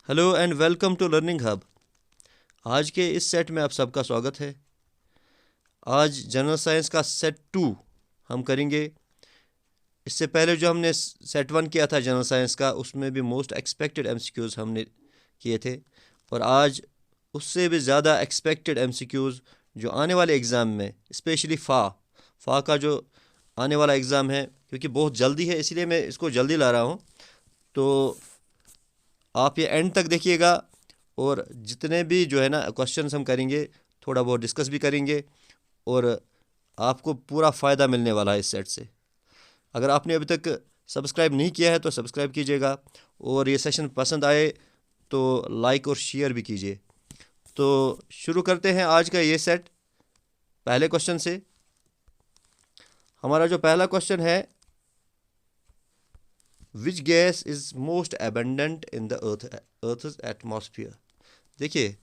Hello and welcome to Learning Hub. आज के इस सेट में आप सबका स्वागत है। आज जनरल साइंस का सेट 2 हम करेंगे। इससे पहले जो हमने सेट 1 किया था जनरल साइंस का, उसमें भी मोस्ट एक्सपेक्टेड एमसीक्यूज़ हमने किए थे। और आज उससे भी ज़्यादा एक्सपेक्टेड एमसीक्यूज़ जो आने वाले एग्ज़ाम में, स्पेशली फ़ा का जो आने वाला एग्ज़ाम है, क्योंकि बहुत जल्दी है इसलिए मैं इसको जल्दी ला रहा हूँ। तो आप ये एंड तक देखिएगा और जितने भी जो है ना क्वेश्चंस हम करेंगे, थोड़ा बहुत डिस्कस भी करेंगे और आपको पूरा फ़ायदा मिलने वाला है इस सेट से। अगर आपने अभी तक सब्सक्राइब नहीं किया है तो सब्सक्राइब कीजिएगा और ये सेशन पसंद आए तो लाइक और शेयर भी कीजिए। तो शुरू करते हैं आज का ये सेट पहले क्वेश्चन से। हमारा जो पहला क्वेश्चन है, which gas is most abundant in the earth atmosphere. देखिए,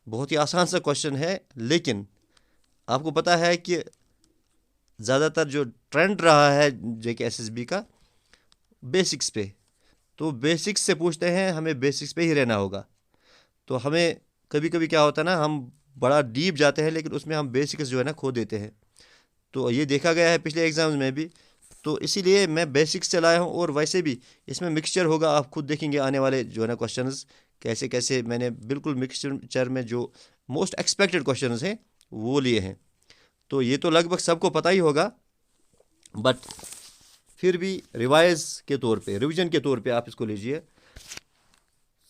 बहुत ही आसान सा क्वेश्चन है, लेकिन आपको पता है कि ज़्यादातर जो ट्रेंड रहा है JKSSB का बेसिक्स पे, तो बेसिक्स से पूछते हैं, हमें बेसिक्स पे ही रहना होगा। तो हमें कभी कभी क्या होता है ना, हम बड़ा डीप जाते हैं लेकिन उसमें हम बेसिक्स जो है ना खो देते हैं। तो ये देखा गया है पिछले एग्जाम्स में भी, तो इसीलिए मैं बेसिक्स से लाया हूँ। और वैसे भी इसमें मिक्सचर होगा, आप खुद देखेंगे आने वाले जो है ना क्वेश्चंस कैसे कैसे मैंने बिल्कुल मिक्सचर में जो मोस्ट एक्सपेक्टेड क्वेश्चंस हैं वो लिए हैं। तो ये तो लगभग सबको पता ही होगा, बट फिर भी रिवीजन के तौर पे आप इसको लीजिए।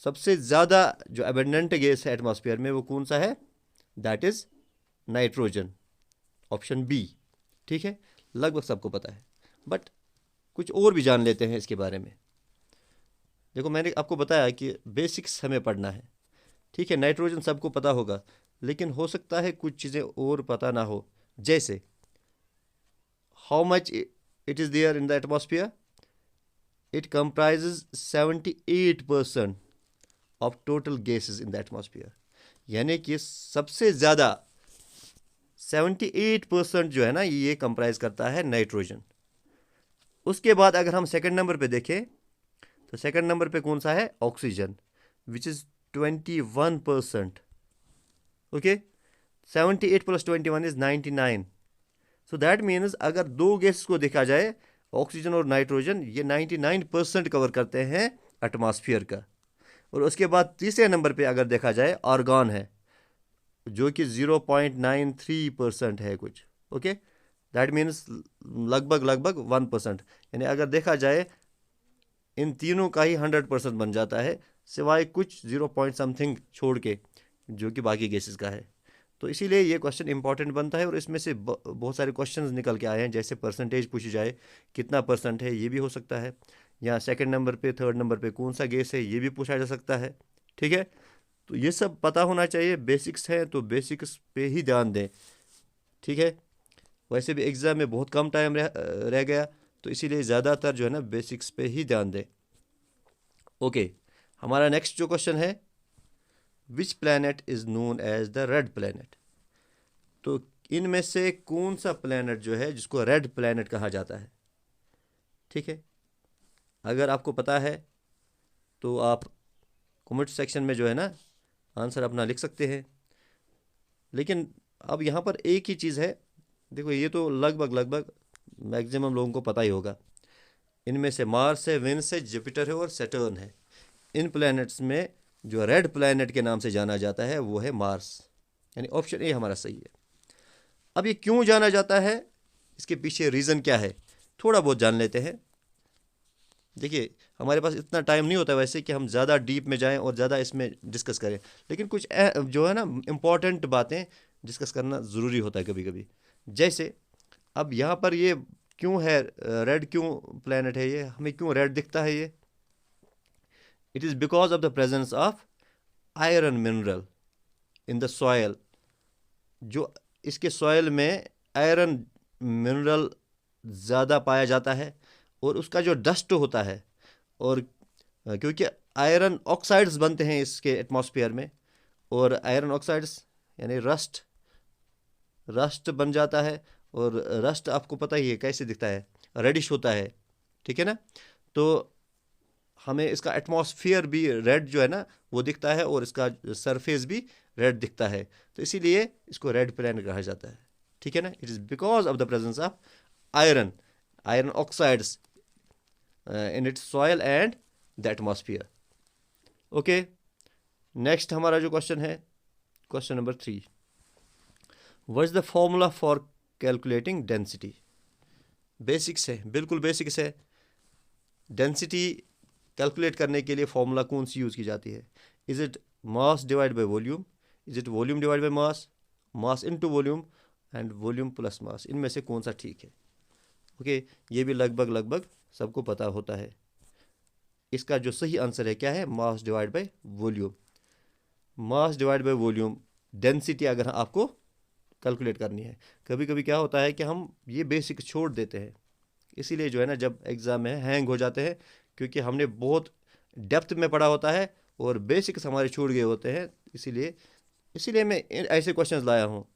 सबसे ज़्यादा जो एबंडेंट गैस है एटमॉस्फेयर में वो कौन सा है? That is nitrogen, option B. ठीक है, लगभग सबको पता है, बट कुछ और भी जान लेते हैं इसके बारे में। देखो, मैंने आपको बताया कि बेसिक्स हमें पढ़ना है। ठीक है, नाइट्रोजन सबको पता होगा, लेकिन हो सकता है कुछ चीज़ें और पता ना हो। जैसे how much it is there in the atmosphere. It comprises 78% of total gases in the atmosphere. यानी कि सबसे ज़्यादा 78% जो है ना ये कंप्राइज करता है नाइट्रोजन। उसके बाद अगर हम सेकंड नंबर पे देखें तो सेकंड नंबर पे कौन सा है? Oxygen, which is 21%। Okay, 78 plus 21 is 99। So that means अगर दो गैस को देखा जाए, ऑक्सीजन और नाइट्रोजन, ये 99% कवर करते हैं एटमॉस्फेयर का। और उसके बाद तीसरे नंबर पे अगर देखा जाए, आर्गन है जो कि 0.93% है कुछ। ओके, दैट मीन्स लगभग लगभग 1%। यानी अगर देखा जाए इन तीनों का ही 100% बन जाता है, सिवाय कुछ 0 पॉइंट समथिंग छोड़ के जो कि बाकी गैसेस का है। तो इसीलिए ये क्वेश्चन इंपॉर्टेंट बनता है और इसमें से बहुत सारे क्वेश्चंस निकल के आए हैं। जैसे परसेंटेज पूछी जाए, कितना परसेंट है, ये भी हो सकता है। या सेकंड नंबर पे, थर्ड नंबर पे कौन सा गैस है, ये भी पूछा जा सकता है। ठीक है, तो ये सब पता होना चाहिए। बेसिक्स है तो बेसिक्स पे ही ध्यान दें। ठीक है, वैसे भी एग्ज़ाम में बहुत कम टाइम रह गया, तो इसीलिए ज़्यादातर जो है ना बेसिक्स पे ही ध्यान दें। ओके, हमारा नेक्स्ट जो क्वेश्चन है, which planet is known as the red planet. तो इनमें से कौन सा प्लैनेट जो है जिसको रेड प्लैनेट कहा जाता है? ठीक है, अगर आपको पता है तो आप कमेंट सेक्शन में जो है ना आंसर अपना लिख सकते हैं। लेकिन अब यहाँ पर एक ही चीज़ है। देखो, ये तो लगभग लगभग मैक्सिमम लोगों को पता ही होगा। इनमें से मार्स है, वेनस है, जुपिटर है और सैटर्न है। इन प्लैनेट्स में जो रेड प्लैनेट के नाम से जाना जाता है वो है मार्स। यानी ऑप्शन ए हमारा सही है। अब ये क्यों जाना जाता है, इसके पीछे रीज़न क्या है, थोड़ा बहुत जान लेते हैं। देखिए, हमारे पास इतना टाइम नहीं होता वैसे कि हम ज़्यादा डीप में जाएं और ज़्यादा इसमें डिस्कस करें, लेकिन कुछ जो है ना इम्पॉर्टेंट बातें डिस्कस करना ज़रूरी होता है कभी कभी। जैसे अब यहाँ पर ये क्यों है रेड, क्यों प्लैनेट है ये, हमें क्यों रेड दिखता है ये? It is because of the presence of iron mineral in the soil. जो इसके सॉयल में आयरन मिनरल ज़्यादा पाया जाता है और उसका जो डस्ट होता है, और क्योंकि आयरन ऑक्साइड्स बनते हैं इसके एटमॉस्फेयर में, और आयरन ऑक्साइड्स यानी रस्ट रस्ट बन जाता है। और रस्ट आपको पता ही है कैसे दिखता है, रेडिश होता है। ठीक है ना, तो हमें इसका एटमॉस्फेयर भी रेड जो है ना वो दिखता है और इसका सरफेस भी रेड दिखता है, तो इसीलिए इसको रेड प्लैनेट कहा जाता है। ठीक है ना, it is because of the presence of iron iron oxides in its soil and the atmosphere. Okay, next हमारा जो क्वेश्चन है, question number 3, what is the formula for calculating density. Basics है, बिल्कुल बेसिक्स है। डेंसिटी कैलकुलेट करने के लिए formula कौन सी यूज़ की जाती है? Is it mass divide by volume, is it volume divide by mass, mass into volume and volume plus mass? इनमें से कौन सा ठीक है? ओके, ये भी लगभग सबको पता होता है। इसका जो सही आंसर है क्या है? Mass divide by volume. Mass divide by volume density अगर आपको कैलकुलेट करनी है। कभी कभी क्या होता है कि हम ये बेसिक छोड़ देते हैं, इसीलिए जो है ना जब एग्ज़ाम में हैंग हो जाते हैं, क्योंकि हमने बहुत डेप्थ में पढ़ा होता है और बेसिक्स हमारे छूट गए होते हैं। इसीलिए मैं ऐसे क्वेश्चंस लाया हूँ।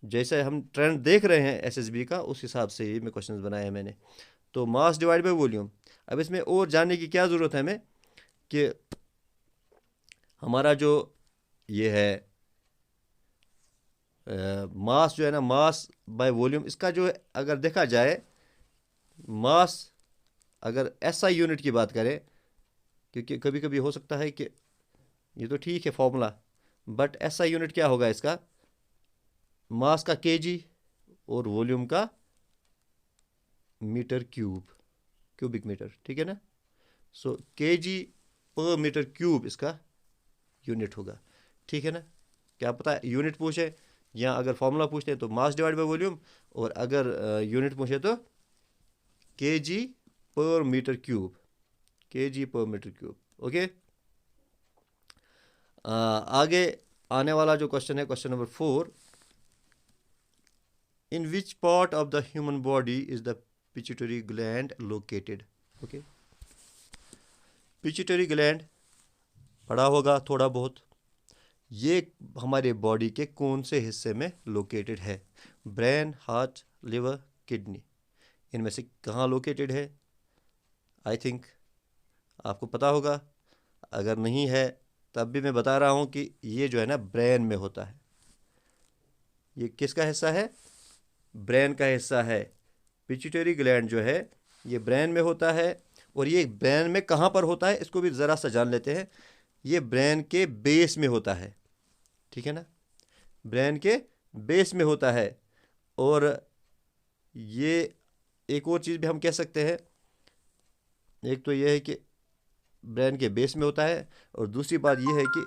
जैसे हम ट्रेंड देख रहे हैं एसएसबी का, उस हिसाब से ही मैं क्वेश्चंस बनाए हैं मैंने। तो मास डिवाइड बाय वॉल्यूम, अब इसमें और जानने की क्या ज़रूरत है हमें कि हमारा जो ये है मास जो है ना, मास बाय वॉल्यूम, इसका जो है अगर देखा जाए, मास अगर एसआई यूनिट की बात करें, क्योंकि कभी कभी हो सकता है कि ये तो ठीक है फॉर्मूला, बट एसआई यूनिट क्या होगा इसका? मास का केजी और वॉल्यूम का मीटर क्यूब, क्यूबिक मीटर। ठीक है ना, सो केजी पर मीटर क्यूब इसका यूनिट होगा। ठीक है ना, क्या पता यूनिट पूछे या अगर फॉर्मूला पूछते हैं तो मास डिवाइड बाय वॉल्यूम, और अगर यूनिट पूछे तो केजी पर मीटर क्यूब, केजी पर मीटर क्यूब। ओके, आगे आने वाला जो क्वेश्चन है, question number 4, in which part of the human body is the pituitary gland located? Okay, pituitary gland पढ़ा होगा थोड़ा बहुत। ये हमारे बॉडी के कौन से हिस्से में लोकेटेड है? ब्रेन, हार्ट, लिवर, किडनी, इनमें से कहाँ लोकेटेड है? आई थिंक आपको पता होगा, अगर नहीं है तब भी मैं बता रहा हूँ कि ये जो है ना ब्रेन में होता है। ये किसका हिस्सा है? ब्रेन का हिस्सा है। पिट्यूटरी ग्लैंड जो है ये ब्रेन में होता है। और ये ब्रेन में कहाँ पर होता है इसको भी ज़रा सा जान लेते हैं। ये ब्रेन के बेस में होता है। ठीक है ना, ब्रेन के बेस में होता है। और ये एक और चीज़ भी हम कह सकते हैं, एक तो ये है कि ब्रेन के बेस में होता है, और दूसरी बात ये है कि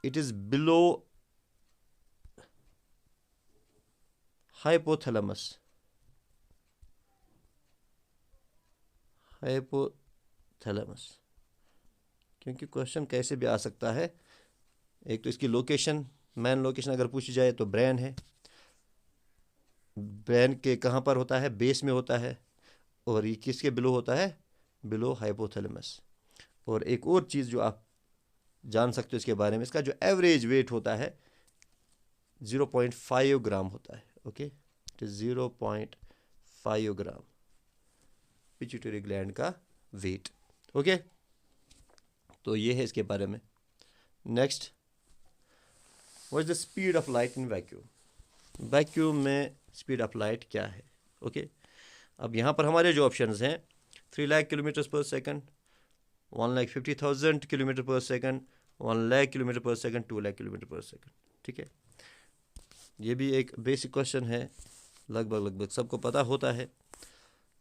it is below hypothalamus. Hypothalamus, क्योंकि क्वेश्चन कैसे भी आ सकता है। एक तो इसकी लोकेशन, मेन लोकेशन अगर पूछी जाए तो ब्रेन है। ब्रेन के कहाँ पर होता है? बेस में होता है। और ये किसके बिलो होता है? Below hypothalamus. और एक और चीज़ जो आप जान सकते हो इसके बारे में, इसका जो एवरेज वेट होता है 0.5 ग्राम होता है। Okay, it is 0.5 gram pituitary gland का वेट। ओके, तो ये है इसके बारे में। Next, what is the speed of light in vacuum? Vacuum में स्पीड ऑफ लाइट क्या है? ओके, अब यहाँ पर हमारे जो ऑप्शंस हैं, 3 लाख किलोमीटर पर सेकंड, 1,50,000 किलोमीटर पर सेकंड, 1 लाख किलोमीटर पर सेकंड, 2 लाख किलोमीटर पर सेकंड। ठीक है, ये भी एक बेसिक क्वेश्चन है, लगभग सबको पता होता है।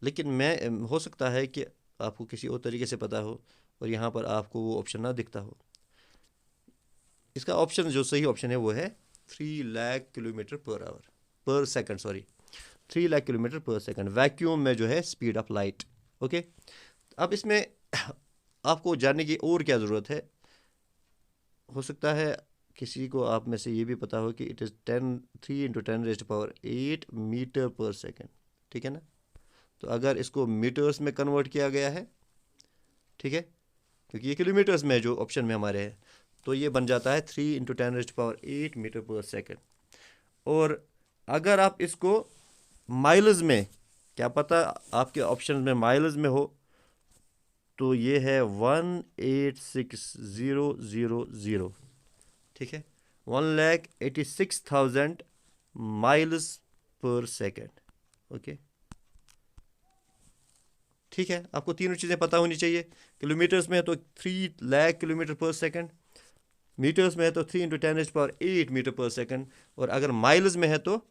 लेकिन मैं हो सकता है कि आपको किसी और तरीके से पता हो और यहाँ पर आपको वो ऑप्शन ना दिखता हो। इसका ऑप्शन जो सही ऑप्शन है वो है 3 लाख किलोमीटर पर आवर पर सेकंड, सॉरी 3 लाख किलोमीटर पर सेकंड वैक्यूम में जो है स्पीड ऑफ लाइट। ओके, अब इसमें आपको जानने की और क्या ज़रूरत है? हो सकता है किसी को आप में से ये भी पता हो कि इट इज़ 3 × 10⁸ मीटर पर सेकंड। ठीक है ना, तो अगर इसको मीटर्स में कन्वर्ट किया गया है, ठीक है, क्योंकि ये किलोमीटर्स में जो ऑप्शन में हमारे है, तो ये बन जाता है 3 × 10⁸ मीटर पर सेकंड। और अगर आप इसको माइल्स में, क्या पता आपके ऑप्शन में माइल्स में हो, तो ये है 186,000, ठीक है, 1,86,000 माइल्स पर सेकेंड। ओके, ठीक है, आपको तीनों चीज़ें पता होनी चाहिए। किलोमीटर्स में है तो 3 लाख किलोमीटर पर सेकेंड, मीटर्स में है तो 3 × 10⁸ मीटर पर सेकेंड, और अगर माइल्स में है तो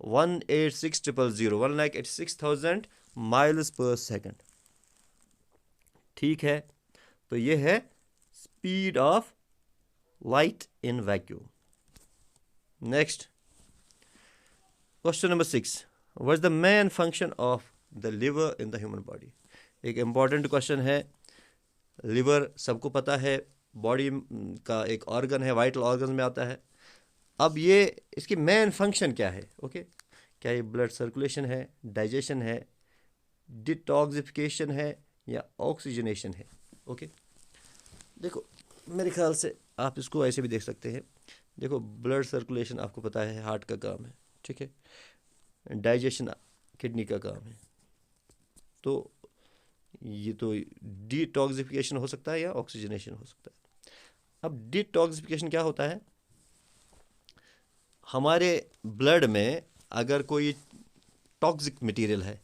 186,000, 1,86,000 माइल्स पर सेकेंड। ठीक है, तो ये है speed of light in vacuum. Next, question number 6, what is the main function of the liver in the human body. एक इंपॉर्टेंट क्वेश्चन है। लिवर सबको पता है, बॉडी का एक ऑर्गन है, वाइटल ऑर्गन में आता है। अब ये इसकी मेन फंक्शन क्या है? ओके, क्या ये ब्लड सर्कुलेशन है, डाइजेशन है, डिटॉक्सिफिकेशन है, या ऑक्सीजनेशन है? ओके, देखो मेरे ख्याल से आप इसको ऐसे भी देख सकते हैं। देखो, ब्लड सर्कुलेशन आपको पता है हार्ट का काम है, ठीक है, डाइजेशन किडनी का काम है, तो ये तो डिटॉक्सिफिकेशन हो सकता है या ऑक्सीजनेशन हो सकता है। अब डिटॉक्सिफिकेशन क्या होता है? हमारे ब्लड में अगर कोई टॉक्सिक मटेरियल है,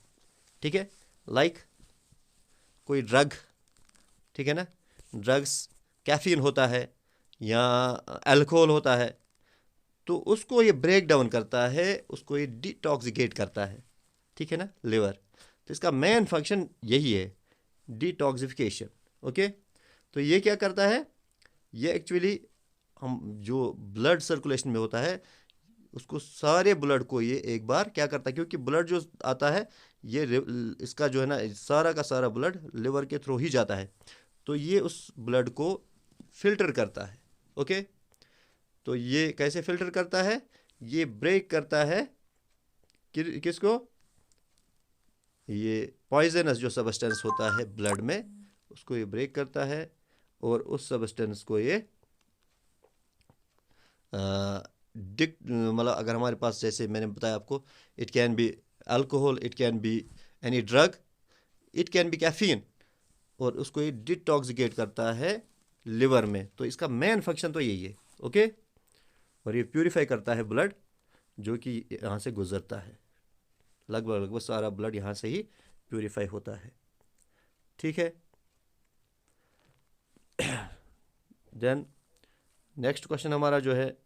ठीक है, लाइक कोई ड्रग, ठीक है ना, ड्रग्स, कैफीन होता है या अल्कोहल होता है, तो उसको ये ब्रेक डाउन करता है, उसको ये डिटॉक्सिकेट करता है, ठीक है ना, लिवर। तो इसका मेन फंक्शन यही है, डिटॉक्सिफिकेशन। ओके, तो ये क्या करता है? ये एक्चुअली हम जो ब्लड सर्कुलेशन में होता है, उसको सारे ब्लड को ये एक बार क्या करता है, क्योंकि ब्लड जो आता है ये इसका जो है ना, सारा का सारा ब्लड लिवर के थ्रू ही जाता है, तो ये उस ब्लड को फिल्टर करता है। ओके, तो ये कैसे फिल्टर करता है? ये ब्रेक करता है किसको? ये पॉइजनस जो सब्सटेंस होता है ब्लड में, उसको ये ब्रेक करता है, और उस सब्सटेंस को ये मतलब अगर हमारे पास, जैसे मैंने बताया आपको, it can be alcohol, it can be any drug, it can be caffeine, और उसको ये डिटॉक्सिकेट करता है लिवर में। तो इसका मेन फंक्शन तो यही है। ओके, और ये प्यूरिफाई करता है ब्लड जो कि यहाँ से गुजरता है, लगभग लगभग सारा ब्लड यहाँ से ही प्यूरिफाई होता है। ठीक है, देन नेक्स्ट क्वेश्चन हमारा जो है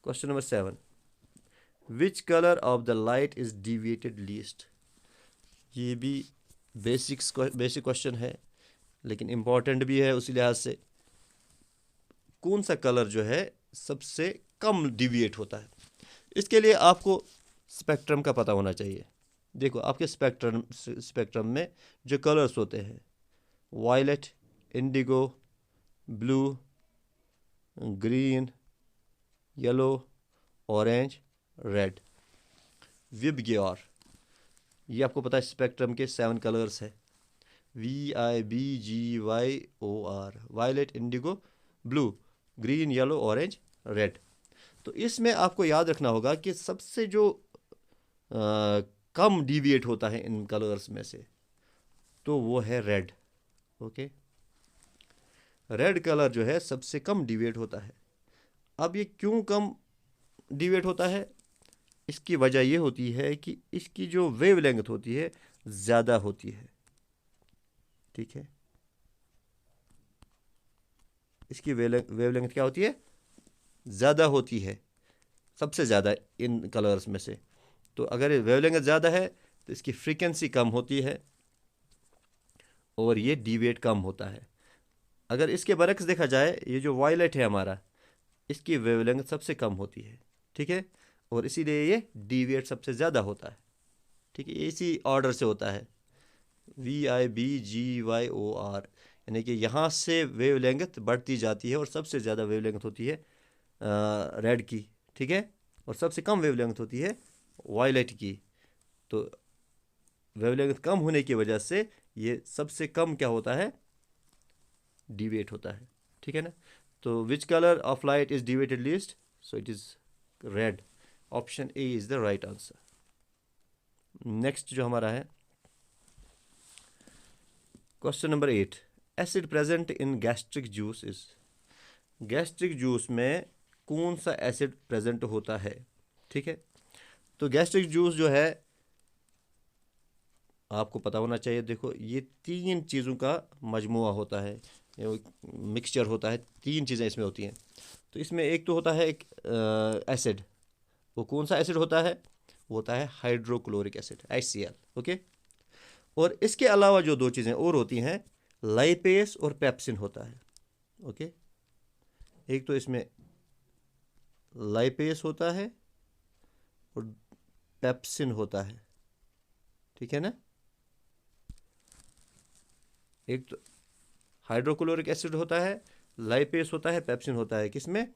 question number 7, which colour of the light is deviated least. ये भी बेसिक क्वेश्चन है, लेकिन इम्पॉर्टेंट भी है उसी लिहाज से। कौन सा कलर जो है सबसे कम डिविएट होता है? इसके लिए आपको स्पेक्ट्रम का पता होना चाहिए। देखो, आपके स्पेक्ट्रम में जो कलर्स होते हैं, violet, indigo, blue, green, yellow, orange, red, VIBGYOR, ये आपको पता है स्पेक्ट्रम के 7 कलर्स है, VIBGYOR, violet, indigo, blue, green, yellow, orange, red. तो इसमें आपको याद रखना होगा कि सबसे जो कम डिविएट होता है इन कलर्स में से, तो वो है रेड। ओके, रेड कलर जो है सबसे कम डिविएट होता है। अब ये क्यों कम डिविएट होता है? इसकी वजह ये होती है कि इसकी जो वेवलेंथ होती है ज़्यादा होती है। ठीक है, इसकी वेवलेंथ क्या होती है? ज़्यादा होती है, सबसे ज़्यादा इन कलर्स में से। तो अगर वेवलेंथ ज़्यादा है तो इसकी फ्रीक्वेंसी कम होती है और ये डिविएट कम होता है। अगर इसके बरक्स देखा जाए, ये जो वायलेट है हमारा, इसकी वेवलेंथ सबसे कम होती है, ठीक है, और इसीलिए ये डिविएट सबसे ज़्यादा होता है। ठीक है, इसी ऑर्डर से होता है, VIBGYOR, यानी कि यहाँ से वेवलेंथ बढ़ती जाती है और सबसे ज़्यादा वेवलेंथ होती है रेड की, ठीक है, और सबसे कम वेवलेंथ होती है वायलेट की। तो वेवलेंथ कम होने की वजह से ये सबसे कम क्या होता है? डिविएट होता है। ठीक है ना, तो which colour of light is deviated least? So it is red. Option A is the right answer. Next जो हमारा है question number 8, acid present in gastric juice is. Gastric juice में कौन सा एसिड प्रेजेंट होता है? ठीक है, तो गैस्ट्रिक जूस जो है आपको पता होना चाहिए। देखो, ये 3 चीज़ों का मजमुआ होता है, मिक्सचर होता है, 3 चीज़ें इसमें होती हैं। तो इसमें एक तो होता है एक एसिड। वो कौन सा एसिड होता है? वो होता है हाइड्रोक्लोरिक एसिड, HCl। ओके, और इसके अलावा जो 2 चीज़ें और होती हैं, लाइपेस और पेप्सिन होता है। ओके, एक तो इसमें लाइपेस होता है और पेप्सिन होता है, ठीक है ना। एक तो हाइड्रोक्लोरिक एसिड होता है, लाइपेस होता है, पेप्सिन होता है, किसमें?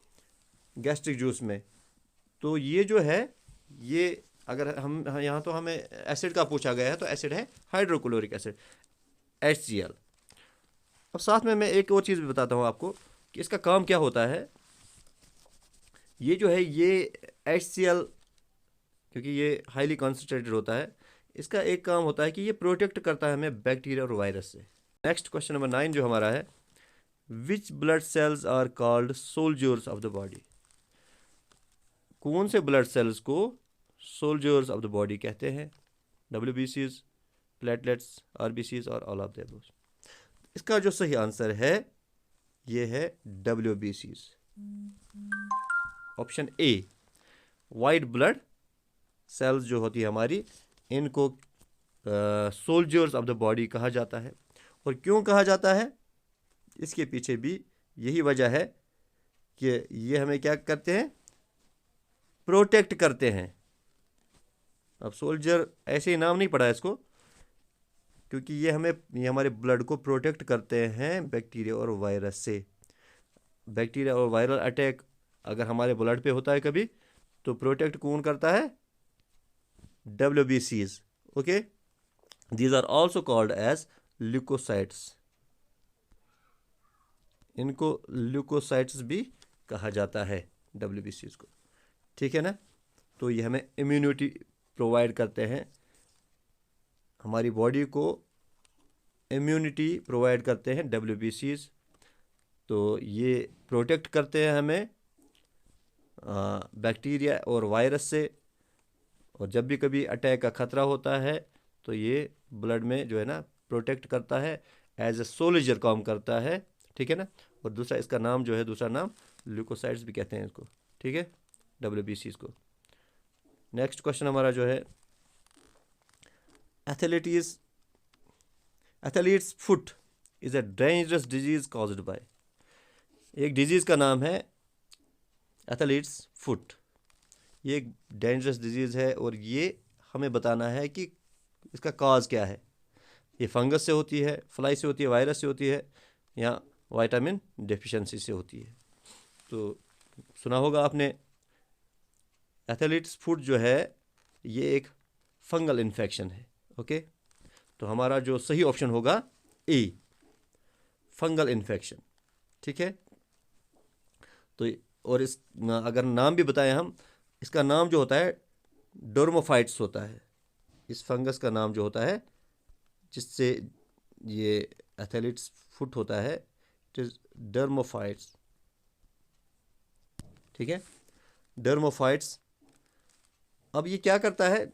गैस्ट्रिक जूस में। तो ये जो है, ये अगर हम यहाँ तो हमें एसिड का पूछा गया है, तो एसिड है हाइड्रोक्लोरिक एसिड, HCl। अब साथ में मैं एक और चीज़ भी बताता हूँ आपको कि इसका काम क्या होता है। ये जो है ये HCl, क्योंकि ये हाईली कॉन्सेंट्रेटेड होता है, इसका एक काम होता है कि ये प्रोटेक्ट करता है हमें बैक्टीरिया और वायरस से। नेक्स्ट क्वेश्चन नंबर 9 जो हमारा है, which blood cells are called soldiers of the body. कौन से ब्लड सेल्स को सोल्जर्स ऑफ द बॉडी कहते हैं? WBCs, प्लेटलेट्स, RBCs और ऑल ऑफ द अबव। इसका जो सही आंसर है ये है WBCs, option A. White blood cells जो होती है हमारी, इनको सोल्जर्स ऑफ द बॉडी कहा जाता है। और क्यों कहा जाता है, इसके पीछे भी यही वजह है कि ये हमें क्या करते हैं? प्रोटेक्ट करते हैं। अब सोल्जर ऐसे ही नाम नहीं पड़ा इसको, क्योंकि ये हमारे ब्लड को प्रोटेक्ट करते हैं बैक्टीरिया और वायरस से। बैक्टीरिया और वायरल अटैक अगर हमारे ब्लड पे होता है कभी, तो प्रोटेक्ट कौन करता है? WBCs। Okay, these are also called as leucocytes. इनको ल्यूकोसाइट्स भी कहा जाता है, WBCs को, ठीक है ना। तो ये हमें इम्यूनिटी प्रोवाइड करते हैं, हमारी बॉडी को इम्यूनिटी प्रोवाइड करते हैं WBCs। तो ये प्रोटेक्ट करते हैं हमें बैक्टीरिया और वायरस से। और जब भी कभी अटैक का खतरा होता है, तो ये ब्लड में जो है ना प्रोटेक्ट करता है, एज ए सोल्जर काम करता है, ठीक है ना। और दूसरा इसका नाम जो है, दूसरा नाम ल्यूकोसाइट्स भी कहते हैं इसको, ठीक है, WBCs को। नेक्स्ट क्वेश्चन हमारा जो है, athletes foot is a dangerous disease caused by. एक डिजीज का नाम है एथलीट्स फुट। ये एक डेंजरस डिजीज है और ये हमें बताना है कि इसका काज क्या है। ये फंगस से होती है, फ्लाई से होती है, वायरस से होती है, या विटामिन डेफिशिएंसी से होती है। तो सुना होगा आपने, एथलीट्स फुट जो है ये एक फंगल इन्फेक्शन है। ओके, तो हमारा जो सही ऑप्शन होगा ए, फंगल इन्फेक्शन, ठीक है। तो और इस अगर नाम भी बताएं हम, इसका नाम जो होता है डोर्मोफाइट्स होता है। इस फंगस का नाम जो होता है जिससे ये एथलीट्स फुट होता है, इट इज डर्मोफाइट्स, ठीक है, डर्मोफाइट्स। अब ये क्या करता है,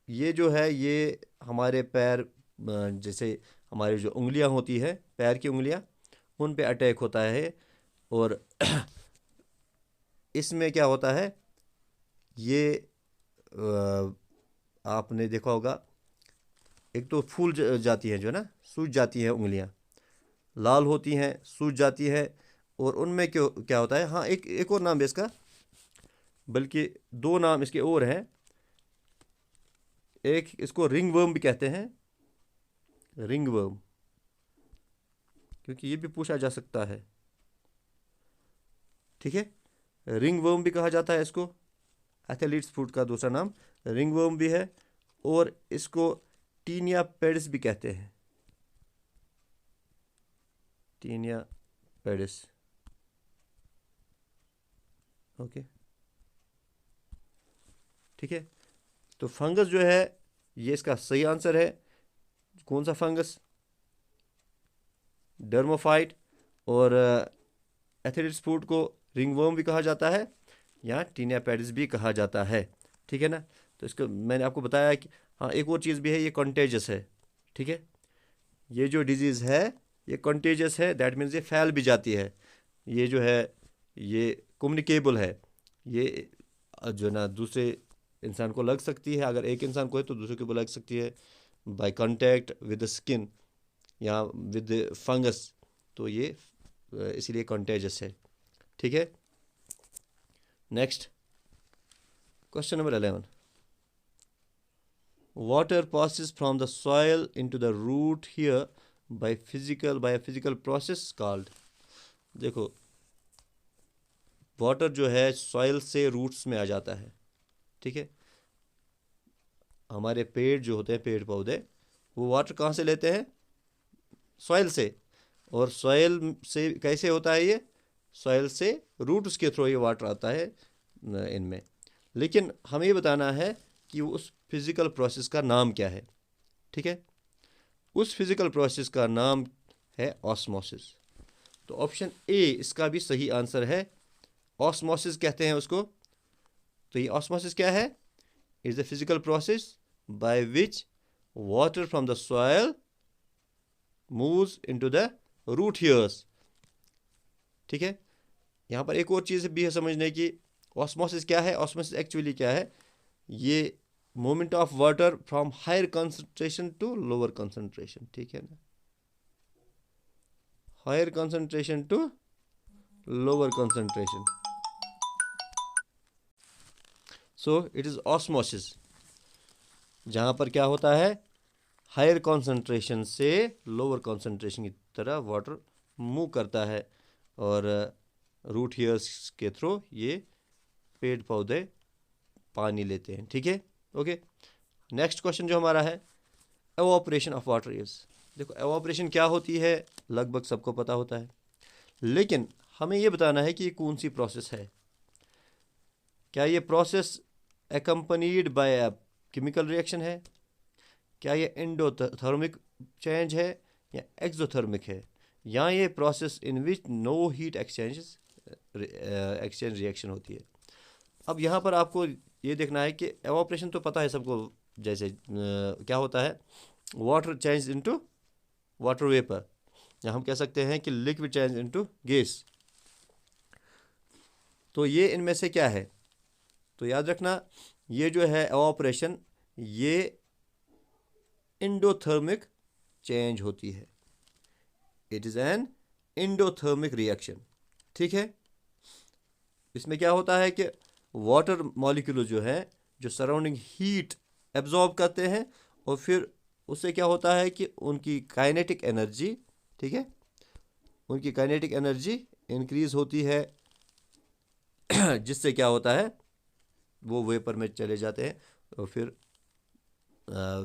ये जो है ये हमारे पैर, जैसे हमारी जो उंगलियां होती है, पैर की उंगलियां, उन पे अटैक होता है। और इसमें क्या होता है, ये आपने देखा होगा, एक तो फूल जाती है जो ना, सूज जाती है उंगलियां, लाल होती हैं, सूज जाती है। और उनमें क्यों क्या होता है, हाँ एक और नाम है इसका, बल्कि 2 नाम इसके और हैं। एक इसको रिंग वर्म भी कहते हैं, रिंग वर्म, क्योंकि ये भी पूछा जा सकता है, ठीक है। रिंग वर्म भी कहा जाता है इसको, एथलीट्स फुट का दूसरा नाम रिंग वर्म भी है। और इसको टीनिया पेडिस भी कहते हैं, टीनिया पेडिस। ओके, ठीक है। तो फंगस जो है ये इसका सही आंसर है। कौन सा फंगस? डर्मोफाइट, और एथेरिड्स फूड को रिंगवर्म भी कहा जाता है या टीनिया पेडिस भी कहा जाता है, ठीक है ना। तो इसको मैंने आपको बताया कि हाँ, एक और चीज़ भी है, ये कॉन्टेजस है, ठीक है। ये जो डिजीज़ है ये कॉन्टेजस है, दैट मीन्स ये फैल भी जाती है। ये जो है ये कम्युनिकेबल है, ये जो ना दूसरे इंसान को लग सकती है, अगर एक इंसान को है तो दूसरे को भी लग सकती है by contact with the skin या विद फंगस, तो ये इसीलिए कॉन्टेजस है, ठीक है। Next question number 11, water passes from the soil into the root here by a physical process called, देखो वाटर जो है सॉइल से रूट्स में आ जाता है, ठीक है। हमारे पेड़ जो होते हैं, पेड़ पौधे, वो वाटर कहाँ से लेते हैं? सॉइल से। और सॉइल से कैसे होता है ये? सॉइल से रूट्स के थ्रू ये वाटर आता है इनमें। लेकिन हमें ये बताना है कि उस फिज़िकल प्रोसेस का नाम क्या है, ठीक है। उस फिज़िकल प्रोसेस का नाम है ऑस्मोसिस। तो ऑप्शन ए इसका भी सही आंसर है, ऑस्मोसिस कहते हैं उसको। तो ये ऑस्मोसिस क्या है? Is the physical process by which water from the soil moves into the root hairs, ठीक है। यहाँ पर एक और चीज़ भी है समझने की, ऑस्मोसिस क्या है? ऑस्मोसिस एक्चुअली क्या है? ये movement of water from higher concentration to lower concentration, ठीक है ना, higher concentration to lower concentration, so it is osmosis. जहाँ पर क्या होता है, हायर कंसंट्रेशन से लोअर कंसंट्रेशन की तरह वाटर मूव करता है और रूट हेयर्स के थ्रू ये पेड़ पौधे पानी लेते हैं, ठीक है। ओके, नेक्स्ट क्वेश्चन जो हमारा है, एवापोरेशन ऑफ वाटर इज। देखो एवापोरेशन क्या होती है लगभग सबको पता होता है, लेकिन हमें ये बताना है कि ये कौन सी प्रोसेस है। क्या ये process accompanied by a chemical reaction है? क्या ये एंडोथर्मिक चेंज है या एक्सोथर्मिक है? या ये process in which no heat exchange reaction होती है? अब यहाँ पर आपको ये देखना है कि एवापोरेशन तो पता है सबको, जैसे क्या होता है, water change into water vapour, या हम कह सकते हैं कि लिक्विड चेंज इनटू गैस। तो ये इनमें से क्या है? तो याद रखना, ये जो है एवापोरेशन, ये एंडोथर्मिक चेंज होती है। It is an endothermic reaction, ठीक है। इसमें क्या होता है कि वाटर मॉलिक्यूल जो है, जो सराउंडिंग हीट एब्जॉर्ब करते हैं, और फिर उससे क्या होता है कि उनकी काइनेटिक एनर्जी, ठीक है, उनकी काइनेटिक एनर्जी इंक्रीज होती है, जिससे क्या होता है, वो वेपर में चले जाते हैं और फिर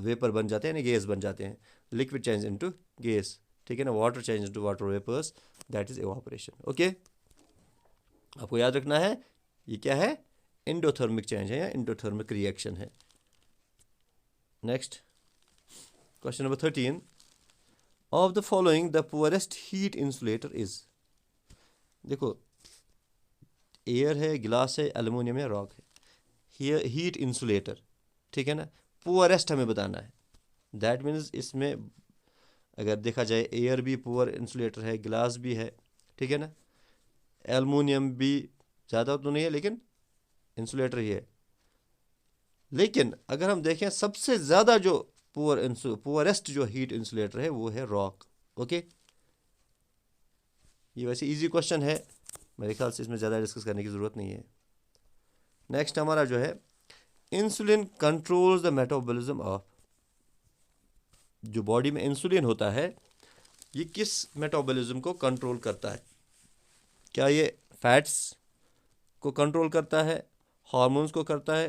वेपर बन जाते हैं, गैस बन जाते हैं, लिक्विड चेंज इनटू गैस, ठीक है ना, water change into water vapours, that is evaporation. Okay, आपको याद रखना है ये क्या है, एंडोथर्मिक चेंज है या एंडोथर्मिक रिएक्शन है। Next question number 13, of the following the poorest heat insulator is. देखो एयर है, गिलास है, एल्युमिनियम है, रॉक है, हीट इंसुलेटर, ठीक है ना, पुअरेस्ट हमें बताना है। दैट मीन्स इसमें अगर देखा जाए एयर भी पुअर इंसुलेटर है, गिलास भी है, ठीक है ना, एल्युमिनियम भी ज़्यादा तो नहीं है लेकिन इंसुलेटर ही है। लेकिन अगर हम देखें सबसे ज़्यादा जो पुअरेस्ट जो हीट इंसुलेटर है वो है रॉक। ओके, ये वैसे इजी क्वेश्चन है, मेरे ख्याल से इसमें ज़्यादा डिस्कस करने की ज़रूरत नहीं है। नेक्स्ट हमारा जो है, insulin controls the metabolism of. जो बॉडी में इंसुलिन होता है ये किस मेटाबॉलिज्म को कंट्रोल करता है? क्या ये फैट्स को कंट्रोल करता है, हार्मोन्स को करता है,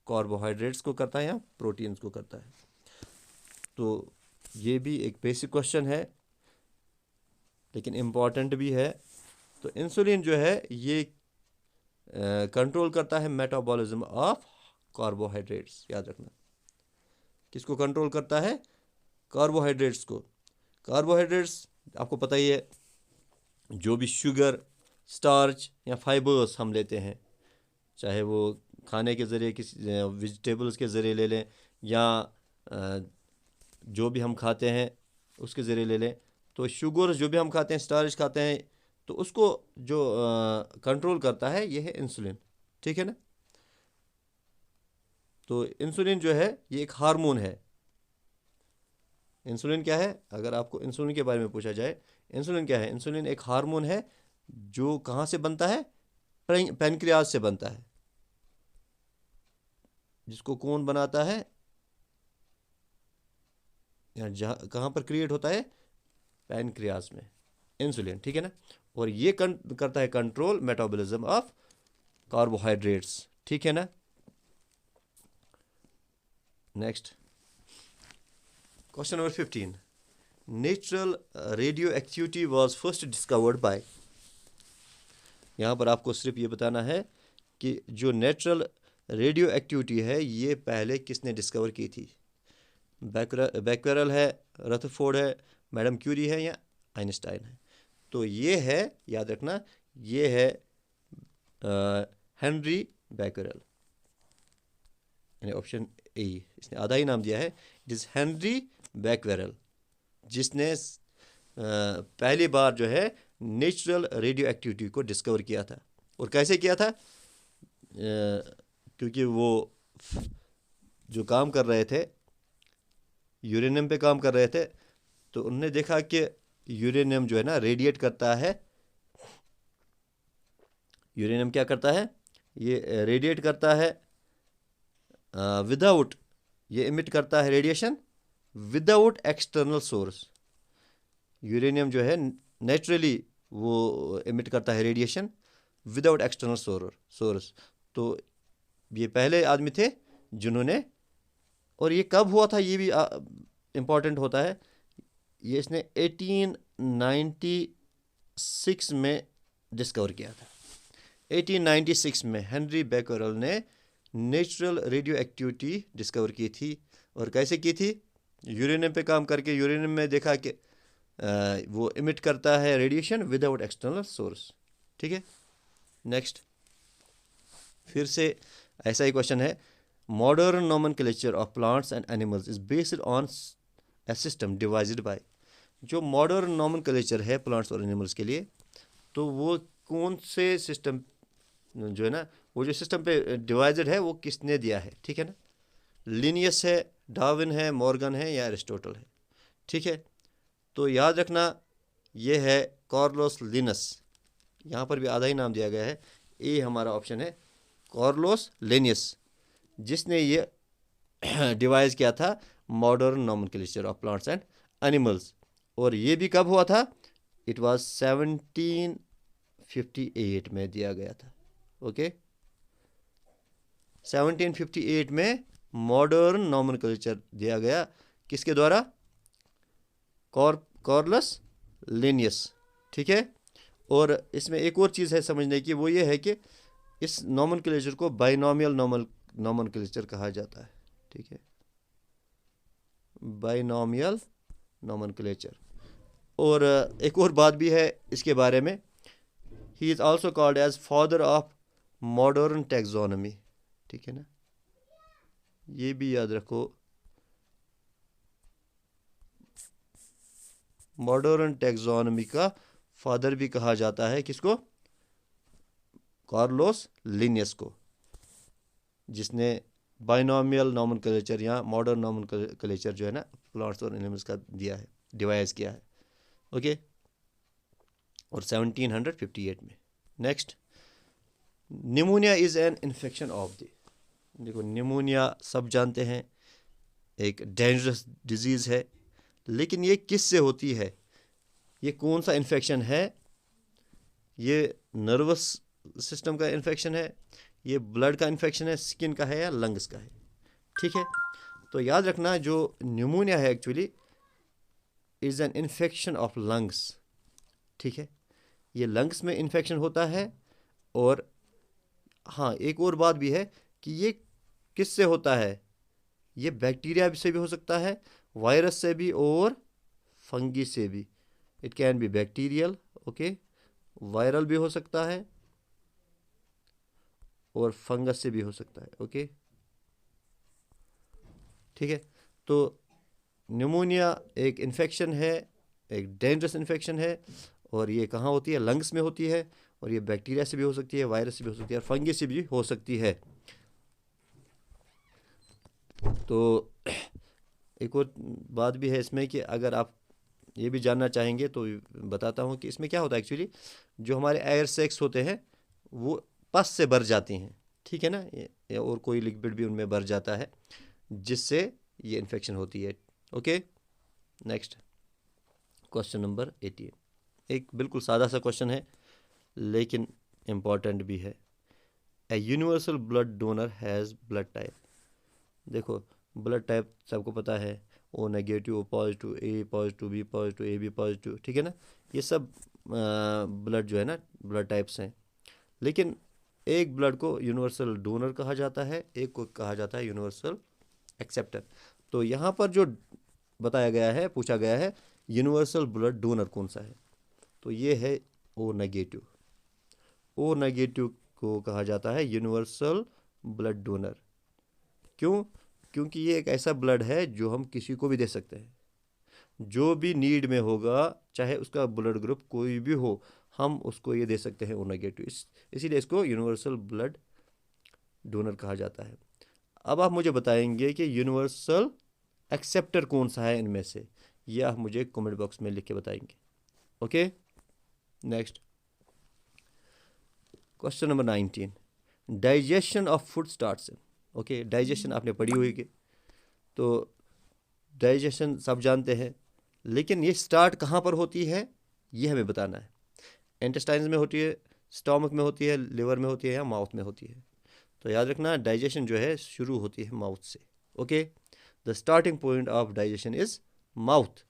कार्बोहाइड्रेट्स को करता है, या प्रोटीन्स को करता है? तो ये भी एक बेसिक क्वेश्चन है लेकिन इम्पॉर्टेंट भी है। तो इंसुलिन जो है ये कंट्रोल करता है मेटाबॉलिज्म ऑफ कार्बोहाइड्रेट्स। याद रखना, किसको कंट्रोल करता है? कार्बोहाइड्रेट्स को। कार्बोहाइड्रेट्स आपको पता ही है, जो भी शुगर, स्टार्च या फाइबर्स हम लेते हैं, चाहे वो खाने के ज़रिए, किसी वेजिटेबल्स के ज़रिए ले लें, या जो भी हम खाते हैं उसके ज़रिए ले लें, तो शुगर जो भी हम खाते हैं, स्टार्च खाते हैं, तो उसको जो कंट्रोल करता है ये है इंसुलिन। ठीक है ना। तो इंसुलिन जो है ये एक हार्मोन है। इंसुलिन क्या है, अगर आपको इंसुलिन के बारे में पूछा जाए, इंसुलिन क्या है? इंसुलिन एक हार्मोन है जो कहाँ से बनता है? पैनक्रियाज से बनता है। जिसको कौन बनाता है, या जहाँ कहाँ पर क्रिएट होता है? पैनक्रियाज में, इंसुलिन। ठीक है ना। और ये करता है कंट्रोल मेटाबॉलिज्म ऑफ कार्बोहाइड्रेट्स। ठीक है ना। Next question number 15, natural radio activity was first discovered by. यहाँ पर आपको सिर्फ ये बताना है कि जो नेचुरल रेडियो एक्टिविटी है ये पहले किसने डिस्कवर की थी? बैक्वेरल है, रदरफोर्ड है, मैडम क्यूरी है, या आइंस्टाइन है? तो ये है, याद रखना, ये है हेनरी बैक्वेरल, यानी ऑप्शन ए। इसने आधा ही नाम दिया है, इट इज़ हेनरी बैक्वेरल, जिसने पहली बार जो है नेचुरल रेडियो एक्टिविटी को डिस्कवर किया था। और कैसे किया था? क्योंकि वो जो काम कर रहे थे, यूरेनियम पे काम कर रहे थे, तो उन्होंने देखा कि यूरेनियम जो है ना रेडिएट करता है। यूरेनियम क्या करता है? ये रेडिएट करता है विदाउट, ये इमिट करता है radiation without external source. Uranium जो है नेचुरली वो इमिट करता है रेडिएशन विदाउट एक्सटर्नल सोर्स। तो ये पहले आदमी थे जिन्होंने, और ये कब हुआ था ये भी इम्पॉर्टेंट होता है, ये इसने 1896 में डिस्कवर किया था। 1896 में हेनरी बैक्वेरल ने नेचुरल रेडियो एक्टिविटी डिस्कवर की थी। और कैसे की थी? यूरेनियम पे काम करके यूरेनियम में देखा कि वो इमिट करता है रेडिएशन विदाउट एक्सटर्नल सोर्स। ठीक है। नेक्स्ट फिर से ऐसा ही क्वेश्चन है, modern nomenclature of plants and animals is based on A system divided by. जो मॉडर्न नोमेनक्लेचर है प्लांट्स और एनिमल्स के लिए, तो वो कौन से सिस्टम जो है ना, वो जो सिस्टम पे डिवाइडेड है वो किसने दिया है? ठीक है ना। लिनियस है, डार्विन है, मॉर्गन है, या एरिस्टोटल है? ठीक है। तो याद रखना ये है कार्लोस लिनस। यहाँ पर भी आधा ही नाम दिया गया है, ए हमारा ऑप्शन है कार्लोस लिनियस, जिसने ये डिवाइस किया था modern nomenclature of plants and animals. और ये भी कब हुआ था? इट वाज 1758 में दिया गया था। ओके 1758 में मॉडर्न नोमेनक्लेचर दिया गया, किसके द्वारा? Carlos Linnaeus. ठीक है। और इसमें एक और चीज़ है समझने की, वो ये है कि इस नोमेनक्लेचर को बाइनोमियल नोमेनक्लेचर कहा जाता है। ठीक है, बाइनोमियल नोमेनक्लेचर। और एक और बात भी है इसके बारे में, he is also called as father of modern taxonomy. ठीक है ना, ये भी याद रखो, मॉडर्न टैक्सोनॉमी का फादर भी कहा जाता है किसको? कार्लोस लिनियस को, जिसने बाइनोमियल नोमेनक्लेचर या मॉडर्न नोमेनक्लेचर जो है ना प्लांट्स और एनिमल्स का दिया है, डिवाइस किया है। ओके और 1758 में। Next, pneumonia is an infection of the. देखो निमोनिया सब जानते हैं एक डेंजरस डिजीज़ है, लेकिन ये किस से होती है? ये कौन सा इन्फेक्शन है? ये नर्वस सिस्टम का इन्फेक्शन है, ये ब्लड का इन्फेक्शन है, स्किन का है, या लंग्स का है? ठीक है। तो याद रखना जो निमोनिया है actually is an infection of lungs. ठीक है, ये लंग्स में इन्फेक्शन होता है। और हाँ एक और बात भी है कि ये किस से होता है? ये बैक्टीरिया से भी हो सकता है, वायरस से भी, और फंगी से भी। It can be bacterial, okay, viral भी हो सकता है और फंगस से भी हो सकता है, ओके, ठीक है। तो निमोनिया एक इन्फेक्शन है, एक डेंजरस इन्फेक्शन है, और ये कहाँ होती है? लंग्स में होती है, और ये बैक्टीरिया से भी हो सकती है, वायरस से भी हो सकती है, और फंगी से भी हो सकती है। तो एक और बात भी है इसमें कि अगर आप ये भी जानना चाहेंगे तो बताता हूँ कि इसमें क्या होता है एक्चुअली। जो हमारे एयर सैक्स होते हैं वो पस से भर जाती हैं, ठीक है ना, और कोई लिक्विड भी उनमें भर जाता है जिससे ये इन्फेक्शन होती है, ओके। नेक्स्ट क्वेश्चन नंबर 18, एक बिल्कुल सादा सा क्वेश्चन है लेकिन इम्पॉर्टेंट भी है। A universal blood donor has blood type. देखो, ब्लड टाइप सबको पता है, O negative, O positive, A positive, B positive, A B positive, ठीक है ना। ये सब ब्लड जो है ना ब्लड टाइप्स हैं। लेकिन एक ब्लड को यूनिवर्सल डोनर कहा जाता है, एक को कहा जाता है यूनिवर्सल एक्सेप्टर। तो यहाँ पर जो बताया गया है, पूछा गया है, यूनिवर्सल ब्लड डोनर कौन सा है, तो ये है ओ नेगेटिव। ओ नेगेटिव को कहा जाता है यूनिवर्सल ब्लड डोनर। क्यों? क्योंकि ये एक ऐसा ब्लड है जो हम किसी को भी दे सकते हैं, जो भी नीड में होगा, चाहे उसका ब्लड ग्रुप कोई भी हो, हम उसको ये दे सकते हैं ओ नेगेटिव। इसीलिए इसको यूनिवर्सल ब्लड डोनर कहा जाता है। अब आप मुझे बताएंगे कि यूनिवर्सल एक्सेप्टर कौन सा है इनमें से, ये आप मुझे कमेंट बॉक्स में लिख के बताएंगे, okay. Next question number 19, digestion of food starts in, okay. Digestion आपने पढ़ी होगी, तो डाइजेशन सब जानते हैं, लेकिन ये स्टार्ट कहाँ पर होती है ये हमें बताना है। इंटेस्टाइन्स में होती है, स्टोमक में होती है, लिवर में होती है, या माउथ में होती है। तो याद रखना, डाइजेशन जो है शुरू होती है माउथ से, okay. The starting point of digestion is mouth.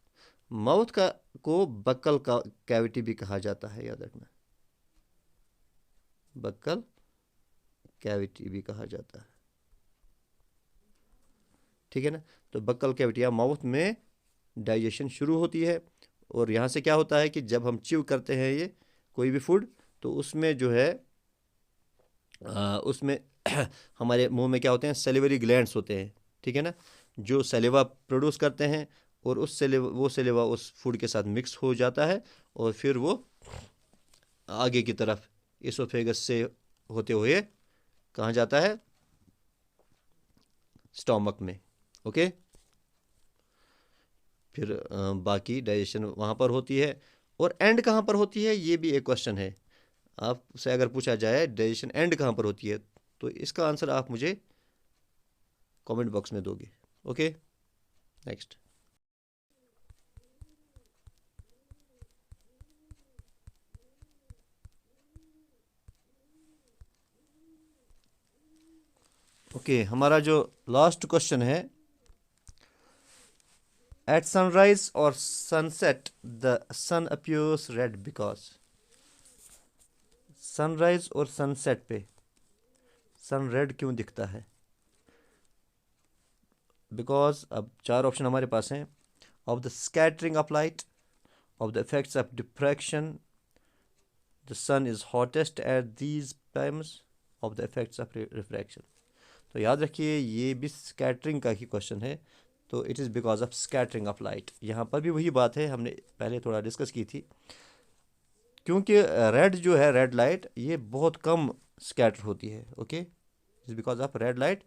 Mouth का को बक्कल का कैविटी भी कहा जाता है, याद रखना, बक्कल कैविटी भी कहा जाता है, ठीक है ना। तो बक्कल कैविटी या माउथ में डाइजेशन शुरू होती है, और यहाँ से क्या होता है कि जब हम च्यू करते हैं ये कोई भी फूड, तो उसमें जो है उसमें हमारे मुंह में क्या होते हैं? सेलिवरी ग्लैंड्स होते हैं, ठीक है ना, जो सेलिवा प्रोड्यूस करते हैं, और वो सेलिवा उस फूड के साथ मिक्स हो जाता है, और फिर वो आगे की तरफ इसोफेगस से होते हुए कहाँ जाता है? स्टोमक में, ओके। फिर बाकी डाइजेशन वहाँ पर होती है, और एंड कहाँ पर होती है ये भी एक क्वेश्चन है। आपसे अगर पूछा जाए डाइजेशन एंड कहाँ पर होती है, तो इसका आंसर आप मुझे कमेंट बॉक्स में दोगे, ओके। नेक्स्ट ओके, हमारा जो लास्ट क्वेश्चन है, एट सनराइज और sunset the sun appears red because. Sunrise और सनसेट पे सन रेड क्यों दिखता है? बिकॉज अब चार ऑप्शन हमारे पास हैं, of the scattering of light, of the effects of diffraction, the sun is hottest at these times, of the effects of refraction. तो याद रखिए ये भी स्कैटरिंग का ही क्वेश्चन है, तो it is because of scattering of light. यहाँ पर भी वही बात है, हमने पहले थोड़ा डिस्कस की थी, क्योंकि रेड जो है, रेड लाइट, ये बहुत कम स्कैटर होती है, okay. Is because of red light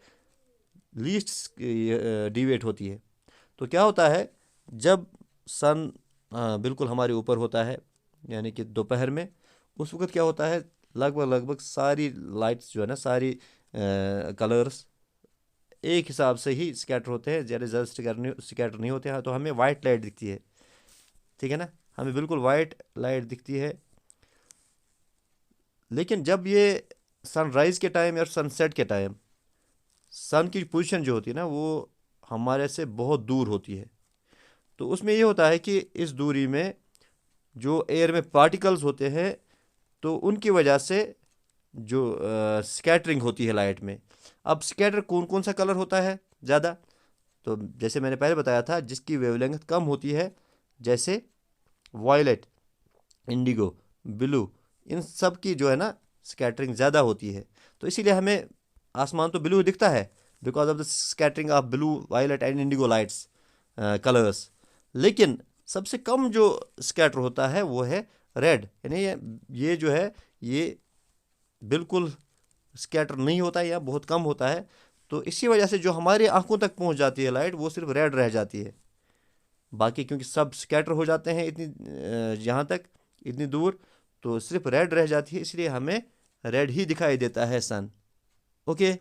least deviate होती है। तो क्या होता है, जब सन बिल्कुल हमारे ऊपर होता है, यानी कि दोपहर में, उस वक्त क्या होता है, लगभग लगभग सारी लाइट्स जो है ना, सारी कलर्स एक हिसाब से ही स्कैटर होते हैं, ज़्यादा स्कैटर नहीं होते हैं, तो हमें वाइट लाइट दिखती है, ठीक है ना, हमें बिल्कुल वाइट लाइट दिखती है। लेकिन जब ये सनराइज़ के टाइम या सनसेट के टाइम सन की पोजीशन जो होती है ना, वो हमारे से बहुत दूर होती है, तो उसमें ये होता है कि इस दूरी में जो एयर में पार्टिकल्स होते हैं, तो उनकी वजह से जो स्कैटरिंग होती है लाइट में। अब स्कैटर कौन कौन सा कलर होता है ज़्यादा? तो जैसे मैंने पहले बताया था, जिसकी वेवलेंथ कम होती है, जैसे वायलेट, इंडिगो, ब्लू, इन सब की जो है ना स्कैटरिंग ज़्यादा होती है। तो इसीलिए हमें आसमान तो ब्लू दिखता है because of the scattering of blue, violet and indigo lights colours. लेकिन सबसे कम जो स्कैटर होता है वो है रेड, यानी ये जो है ये बिल्कुल स्कैटर नहीं होता है या बहुत कम होता है। तो इसी वजह से जो हमारी आंखों तक पहुंच जाती है लाइट वो सिर्फ रेड रह जाती है। बाकी क्योंकि सब स्कैटर हो जाते हैं इतनी यहाँ तक, इतनी दूर, तो सिर्फ रेड रह जाती है, इसलिए हमें रेड ही दिखाई देता है सन। ओके,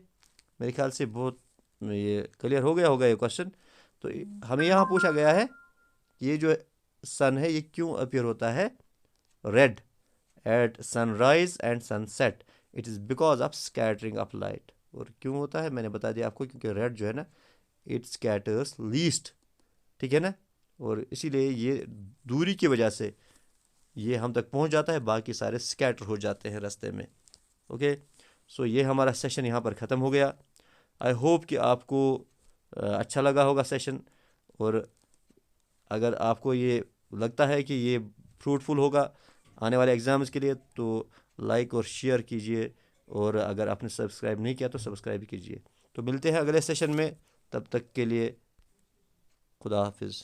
मेरे ख्याल से बहुत ये क्लियर हो गया होगा ये क्वेश्चन। तो हमें यहाँ पूछा गया है ये जो सन है ये क्यों अपीयर होता है red at sunrise and sunset. It is because of scattering of light. और क्यों होता है मैंने बता दिया आपको, क्योंकि रेड जो है ना इट स्कैटर्स लीस्ट, ठीक है ना, और इसीलिए ये दूरी की वजह से ये हम तक पहुंच जाता है, बाकी सारे स्कैटर हो जाते हैं रास्ते में। ओके, सो ये हमारा सेशन यहाँ पर ख़त्म हो गया। आई होप कि आपको अच्छा लगा होगा सेशन, और अगर आपको ये लगता है कि ये फ्रूटफुल होगा आने वाले एग्ज़ाम्स के लिए तो लाइक और शेयर कीजिए, और अगर आपने सब्सक्राइब नहीं किया तो सब्सक्राइब कीजिए। तो मिलते हैं अगले सेशन में, तब तक के लिए खुदा हाफिज़।